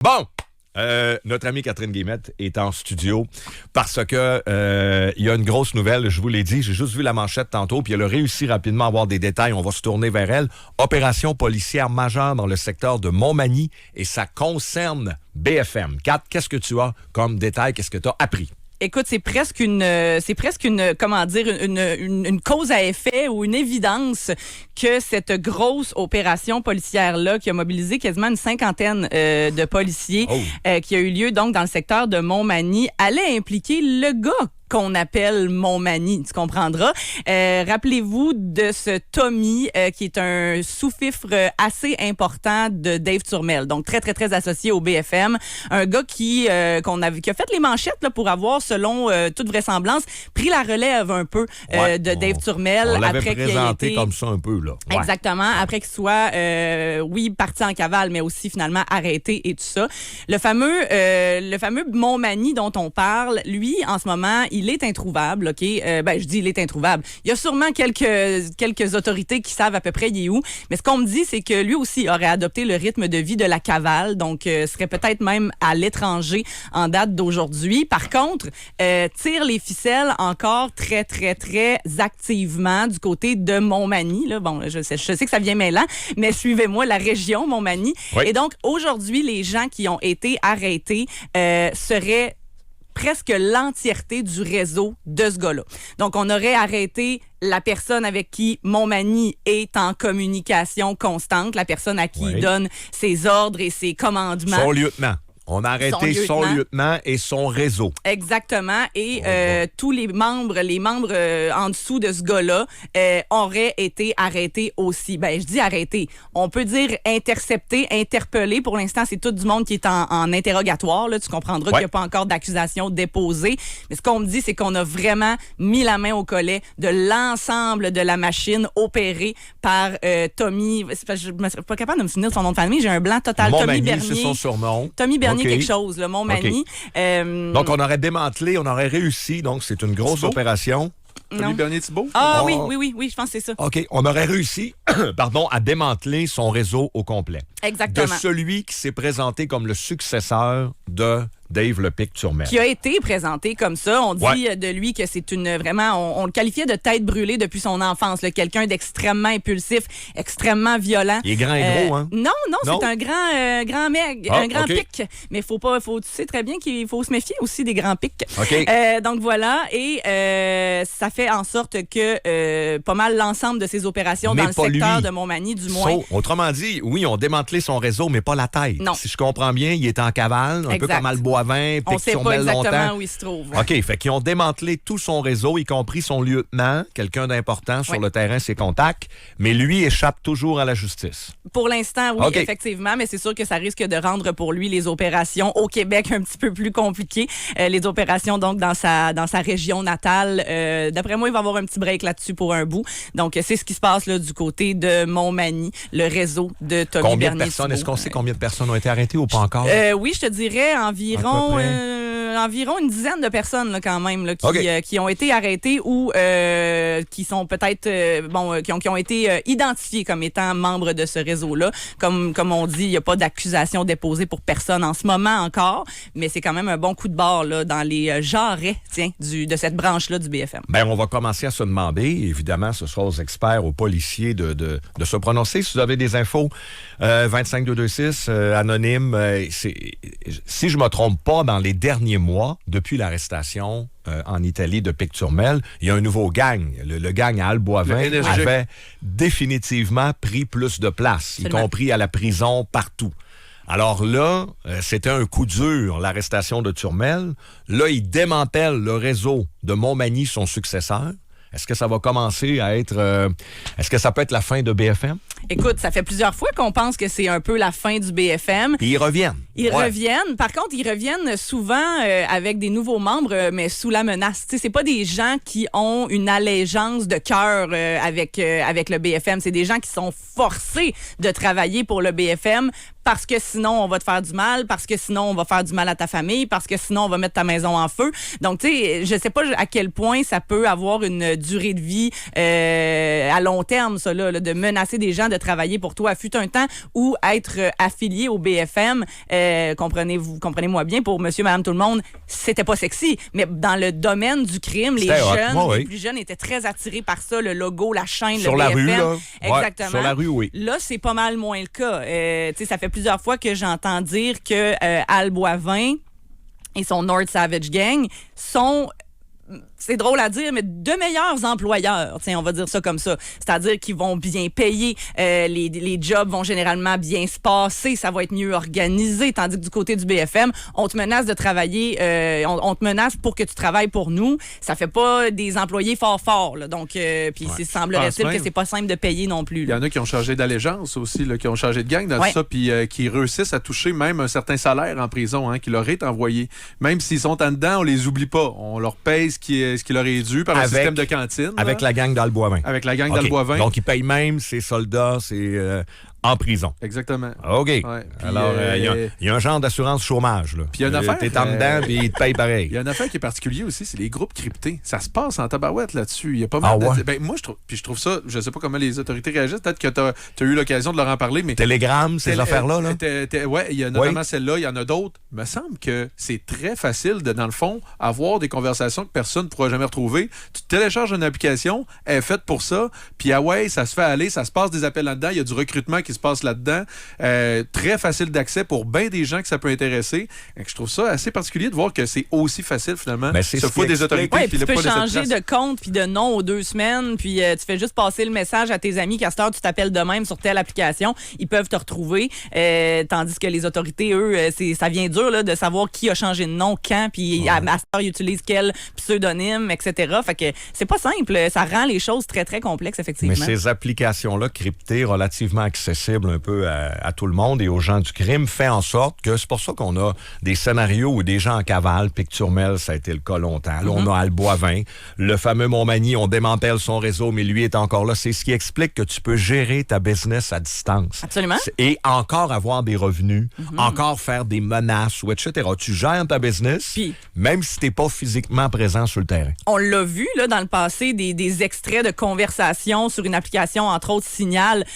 Bon, notre amie Catherine Guillemette est en studio parce que il y a une grosse nouvelle, je vous l'ai dit, j'ai juste vu la manchette tantôt, puis elle a réussi rapidement à avoir des détails, on va se tourner vers elle. Opération policière majeure dans le secteur de Montmagny et ça concerne BFM. Kat, qu'est-ce que tu as comme détail, qu'est-ce que tu as appris? Écoute, c'est presque une comment dire, une cause à effet ou une évidence que cette grosse opération policière-là, qui a mobilisé quasiment une cinquantaine de policiers, qui a eu lieu donc dans le secteur de Montmagny, allait impliquer le gars qu'on appelle Montmagny, tu comprendras. Rappelez-vous de ce Tommy, qui est un sous-fifre assez important de Dave Turmel, donc très, très, très associé au BFM. Un gars qui a fait les manchettes là, pour avoir, selon toute vraisemblance, pris la relève un peu de Dave Turmel. On l'avait présenté comme ça un peu, là. Ouais. Exactement, après qu'il soit, parti en cavale, mais aussi finalement arrêté et tout ça. Le fameux Montmagny dont on parle, lui, en ce moment, il est introuvable, OK? Je dis il est introuvable. Il y a sûrement quelques autorités qui savent à peu près il est où, mais ce qu'on me dit, c'est que lui aussi aurait adopté le rythme de vie de la cavale, donc serait peut-être même à l'étranger en date d'aujourd'hui. Par contre, tire les ficelles encore très, très, très activement du côté de Montmagny. Là. Bon, je sais que ça vient mêlant, mais suivez-moi, la région Montmagny. Oui. Et donc, aujourd'hui, les gens qui ont été arrêtés seraient presque l'entièreté du réseau de ce gars-là. Donc, on aurait arrêté la personne avec qui Montmagny est en communication constante, la personne à qui il donne ses ordres et ses commandements. Son lieutenant. On a arrêté son lieutenant et son réseau. Exactement. Et tous les membres en dessous de ce gars-là auraient été arrêtés aussi. Ben, je dis arrêtés. On peut dire interceptés, interpellés. Pour l'instant, c'est tout du monde qui est en interrogatoire. Là. Tu comprendras qu'il n'y a pas encore d'accusation déposée. Mais ce qu'on me dit, c'est qu'on a vraiment mis la main au collet de l'ensemble de la machine opérée par Tommy. Je ne suis pas capable de me souvenir de son nom de famille. J'ai un blanc total. Montmagny, Tommy Bernier. C'est son surnom. Tommy Bernier. Quelque chose, le Montmagny. Donc, on aurait démantelé, on aurait réussi. Donc, c'est une grosse opération. Tommy Bernier-Thibault? Ah oui, je pense que c'est ça. OK, on aurait réussi, à démanteler son réseau au complet. Exactement. De celui qui s'est présenté comme le successeur de Dave Le Pic Turmel. Qui a été présenté comme ça. On dit de lui que c'est on le qualifiait de tête brûlée depuis son enfance. Là. Quelqu'un d'extrêmement impulsif, extrêmement violent. Il est grand et gros, hein? Non, c'est un grand mec, un grand pic. Mais tu sais très bien qu'il faut se méfier aussi des grands pics. Okay. Donc voilà, et ça fait en sorte que pas mal l'ensemble de ces opérations dans le secteur de Montmagny, du moins. Autrement dit, oui, on démantelé son réseau, mais pas la tête. Non. Si je comprends bien, il est en cavale, un peu comme Alboavin, on ne sait pas exactement longtemps. où il se trouve. OK, fait qu'ils ont démantelé tout son réseau, y compris son lieutenant, quelqu'un d'important sur le terrain, ses contacts, mais lui échappe toujours à la justice. Pour l'instant, oui, effectivement, mais c'est sûr que ça risque de rendre pour lui les opérations au Québec un petit peu plus compliquées. Les opérations, donc, dans sa région natale. D'après moi, il va avoir un petit break là-dessus pour un bout. Donc, c'est ce qui se passe là, du côté de Montmagny, le réseau de Tommy Bernier. Combien de personnes? Est-ce qu'on sait combien de personnes ont été arrêtées ou pas encore? Oui, je te dirais environ une dizaine de personnes là, quand même là, qui ont été arrêtées ou qui sont peut-être qui ont été identifiées comme étant membres de ce réseau-là. Comme on dit, il n'y a pas d'accusation déposée pour personne en ce moment encore, mais c'est quand même un bon coup de barre là, dans les jarrets de cette branche-là du BFM. Bien, on va commencer à se demander, évidemment, ce sera aux experts, aux policiers de se prononcer. Si vous avez des infos, 25226, anonyme, si je ne me trompe pas, dans les derniers mois, depuis l'arrestation en Italie de Pic Turmel, il y a un nouveau gang. Le gang à Alboavin avait définitivement pris plus de place, y compris à la prison, partout. Alors là, c'était un coup dur, l'arrestation de Turmel. Là, il démantèle le réseau de Montmagny, son successeur. Est-ce que ça va commencer à être... est-ce que ça peut être la fin de BFM? Écoute, ça fait plusieurs fois qu'on pense que c'est un peu la fin du BFM. Puis ils reviennent. Ils reviennent. Par contre, ils reviennent souvent avec des nouveaux membres, mais sous la menace. Tu sais, c'est pas des gens qui ont une allégeance de cœur avec le BFM. C'est des gens qui sont forcés de travailler pour le BFM parce que sinon, on va te faire du mal, parce que sinon, on va faire du mal à ta famille, parce que sinon, on va mettre ta maison en feu. Donc, tu sais, je sais pas à quel point ça peut avoir une durée de vie à long terme, ça, là, de menacer des gens de travailler pour toi. Fut un temps où être affilié au BFM, comprenez-moi bien, pour monsieur, madame, tout le monde, c'était pas sexy. Mais dans le domaine du crime, les jeunes, les plus jeunes étaient très attirés par ça, le logo, la chaîne, sur le la BFM. Rue, là. Exactement. Ouais, sur la rue, oui. Là, c'est pas mal moins le cas. Tu sais, ça fait plusieurs fois que j'entends dire que Al Boivin et son North Savage Gang sont... C'est drôle à dire, mais de meilleurs employeurs, tiens, on va dire ça comme ça. C'est-à-dire qu'ils vont bien payer, les jobs vont généralement bien se passer, ça va être mieux organisé, tandis que du côté du BFM, on te menace de travailler, on te menace pour que tu travailles pour nous. Ça fait pas des employés forts, là. Donc, puis il semblerait-il que c'est pas simple de payer non plus. Il y en a qui ont changé d'allégeance aussi, là, qui ont changé de gang dans tout ça, puis qui réussissent à toucher même un certain salaire en prison, qui leur est envoyé. Même s'ils sont en dedans, on les oublie pas. On leur paye ce qui leur est dû par le système de cantine. Avec la gang d'Al Boivin. Avec la gang d'Al Boivin. Donc, ils payent même ses soldats, en prison. Exactement. OK. Ouais, alors, il y a un genre d'assurance chômage. Là. Puis il y a une affaire. T'es en dedans, puis ils te payent pareil. Il y a une affaire qui est particulière aussi, c'est les groupes cryptés. Ça se passe en tabarouette là-dessus. Il y a pas mal moi, je trouve ça, je sais pas comment les autorités réagissent. Peut-être que tu as eu l'occasion de leur en parler. Mais Telegram, ces affaires-là. Oui, il y a notamment celle-là. Il y en a d'autres. Il me semble que c'est très facile de, dans le fond, avoir des conversations que personne ne pourra jamais retrouver. Tu télécharges une application, elle est faite pour ça. Puis ça se fait aller, ça se passe des appels là-dedans. Il y a du recrutement qui se passe là-dedans. Très facile d'accès pour bien des gens que ça peut intéresser. Et je trouve ça assez particulier de voir que c'est aussi facile finalement. Mais c'est se fout des autorités. Oui, puis tu peux changer de compte puis de nom aux 2 semaines, puis tu fais juste passer le message à tes amis qu'à cette heure, tu t'appelles de même sur telle application. Ils peuvent te retrouver. Tandis que les autorités, eux, ça vient dur là, de savoir qui a changé de nom, quand, puis à cette heure, ils utilisent quel pseudonyme, etc. Fait que c'est pas simple. Ça rend les choses très, très complexes, effectivement. Mais ces applications-là cryptées, relativement accessibles un peu à tout le monde et aux gens du crime, fait en sorte que c'est pour ça qu'on a des scénarios où des gens en cavale, Picturmel, ça a été le cas longtemps. Là, on a Al Boivin, le fameux Montmagny, on démantèle son réseau, mais lui est encore là. C'est ce qui explique que tu peux gérer ta business à distance. Absolument. Et encore avoir des revenus, encore faire des menaces, ou etc. Tu gères ta business, même si tu n'es pas physiquement présent sur le terrain. On l'a vu là, dans le passé, des extraits de conversations sur une application, entre autres Signal,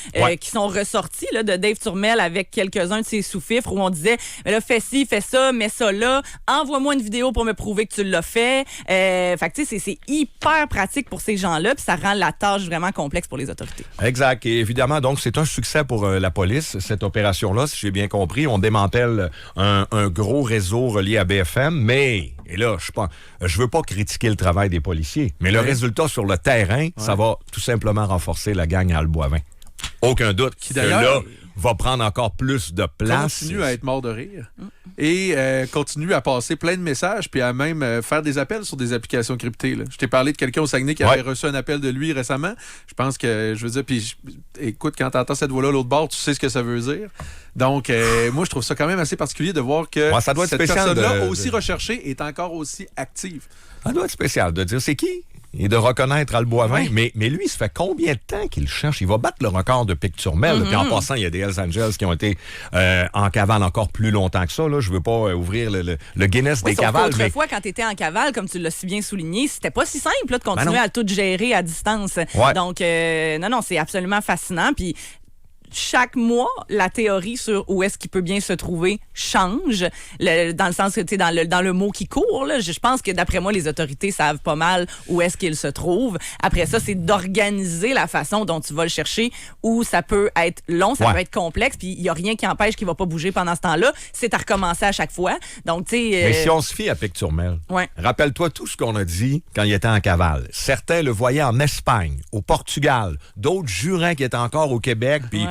qui sont ressortis là, de Dave Turmel avec quelques-uns de ses sous-fifres où on disait là, fais ci, fais ça, mets ça là, envoie-moi une vidéo pour me prouver que tu l'as fait. Fait que tu sais, c'est hyper pratique pour ces gens-là, puis ça rend la tâche vraiment complexe pour les autorités. Exact. Et évidemment, donc, c'est un succès pour la police, cette opération-là, si j'ai bien compris. On démantèle un gros réseau relié à BFM, mais, et là, je veux pas critiquer le travail des policiers, mais le résultat sur le terrain, ça va tout simplement renforcer la gang à Al Boivin. Aucun doute qui d'ailleurs là va prendre encore plus de place. Continue à être mort de rire et continue à passer plein de messages puis à même faire des appels sur des applications cryptées. Là. Je t'ai parlé de quelqu'un au Saguenay qui avait reçu un appel de lui récemment. Je pense que, je veux dire, puis écoute, quand tu entends cette voix-là l'autre bord, tu sais ce que ça veut dire. Donc, moi, je trouve ça quand même assez particulier de voir que ça doit être cette spécial personne-là, aussi recherchée, est encore aussi active. Ça doit être spécial de dire c'est qui et de reconnaître Al Boivin. Mais lui, ça fait combien de temps qu'il cherche? Il va battre le record de Picturmel. Puis en passant, il y a des Hells Angels qui ont été en cavale encore plus longtemps que ça. Là. Je veux pas ouvrir le Guinness des cavales. Autrefois, quand tu étais en cavale, comme tu l'as si bien souligné, c'était pas si simple là, de continuer à tout gérer à distance. Donc, non, c'est absolument fascinant. Puis chaque mois, la théorie sur où est-ce qu'il peut bien se trouver change, dans le sens que, tu sais, dans le mot qui court, là, je pense que d'après moi, les autorités savent pas mal où est-ce qu'il se trouve. Après ça, c'est d'organiser la façon dont tu vas le chercher, où ça peut être long, ça peut être complexe, puis il y a rien qui empêche qu'il va pas bouger pendant ce temps-là. C'est à recommencer à chaque fois. Donc, tu sais... Mais si on se fie à Picturmel, rappelle-toi tout ce qu'on a dit quand il était en cavale. Certains le voyaient en Espagne, au Portugal, d'autres jurants qui étaient encore au Québec, puis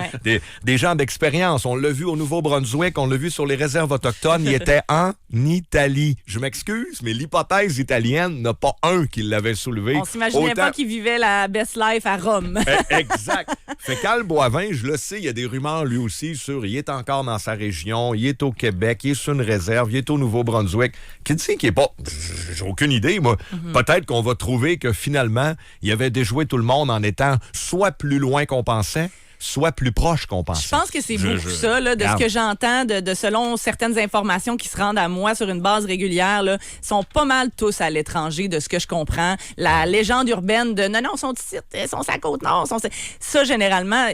des gens d'expérience. On l'a vu au Nouveau-Brunswick, on l'a vu sur les réserves autochtones. Il était en Italie. Je m'excuse, mais l'hypothèse italienne n'a pas un qui l'avait soulevé. On s'imaginait pas qu'il vivait la best life à Rome. Exact. Fait qu'Al Boivin, je le sais, il y a des rumeurs lui aussi sur il est encore dans sa région, il est au Québec, il est sur une réserve, il est au Nouveau-Brunswick. Qui dit qu'il est pas... J'ai aucune idée, moi. Peut-être qu'on va trouver que finalement, il avait déjoué tout le monde en étant soit plus loin qu'on pensait, soit plus proche qu'on pensait. Je pense que c'est beaucoup ça, là, de ce que j'entends, de selon certaines informations qui se rendent à moi sur une base régulière, là, sont pas mal tous à l'étranger, de ce que je comprends. La légende urbaine de non, ils sont ici, ils sont à Côte-Nord. Ça, généralement,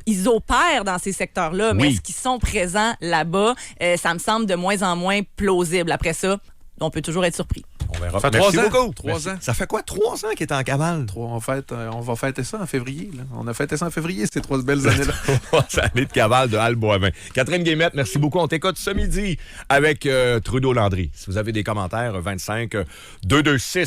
ils opèrent dans ces secteurs-là, mais est-ce qu'ils sont présents là-bas? Ça me semble de moins en moins plausible. Après ça, on peut toujours être surpris. On verra. Ça fait Merci 3 ans. beaucoup. 3 ans. Ça fait quoi, 3 ans qu'il est en cavale? On va fêter ça en février. Là. On a fêté ça en février, ces 3 belles années-là. 3 années de cavale de Al Boivin. Catherine Guillemette, merci beaucoup. On t'écoute ce midi avec Trudeau Landry. Si vous avez des commentaires, 25 226